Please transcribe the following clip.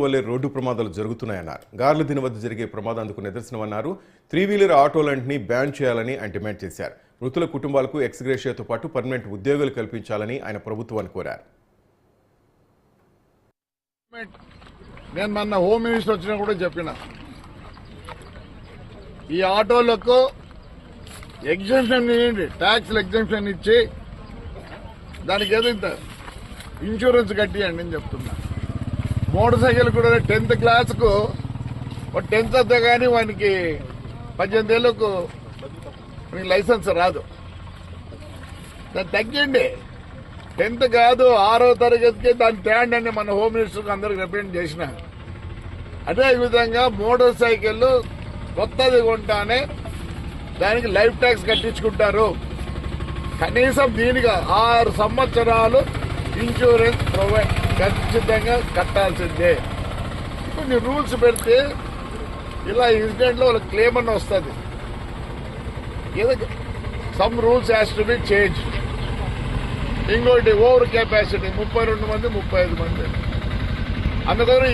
వల్లే రోడ్డు ప్రమాదాలు జరుగుతున్నాయన్నారు. గార్లదిన వద్ద జరిగే ప్రమాదానికి నిదర్శనమన్నారు. 3-వీలర్ ఆటోలన్నింటినీ బ్యాన్ చేయాలని ఆయన డిమాండ్ చేశారు. మృతుల కుటుంబాలకు ఎక్స్గ్రేషియాతో పాటు పర్మనెంట్ ఉద్యోగాలు కల్పించాలని ఆయన ప్రభుత్వాన్ని కోరారు. నేను మొన్న హోమ్ మినిస్టర్ వచ్చినా కూడా చెప్పిన, ఈ ఆటోలకు ఎగ్జంప్షన్ ఇవ్వండి, ట్యాక్స్ ఎగ్జంప్షన్ ఇచ్చి దానికి ఏదో ఇంత ఇన్సూరెన్స్ కట్టియండి అని చెప్తున్నా. మోటార్ సైకిల్ కూడా 10th క్లాస్కు 10th వద్ద కానీ వానికి 18 ఏళ్ళకు లైసెన్స్ రాదు. దాన్ని తగ్గిండి. 10th కాదు 6వ తరగతికి దాన్ని తేండి అని మన హోమ్ మినిస్టర్కి అందరికి రిప్రజెంట్ చేసిన. అదేవిధంగా మోటార్ సైకిల్ కొత్తది కొంటానే దానికి లైఫ్ ట్యాక్స్ కట్టించుకుంటారు. కనీసం దీనికి 6 సంవత్సరాలు ఇన్సూరెన్స్ ఖచ్చితంగా కట్టాల్సిందే. కొన్ని రూల్స్ పెడితే ఇలా ఇన్సిడెంట్లో వాళ్ళకి క్లెయిమ్ అన్న వస్తుంది. ఏదో some rules has to be change. ఇంకోటి ఓవర్ కెపాసిటీ 32 మంది 35 మంది అందుకని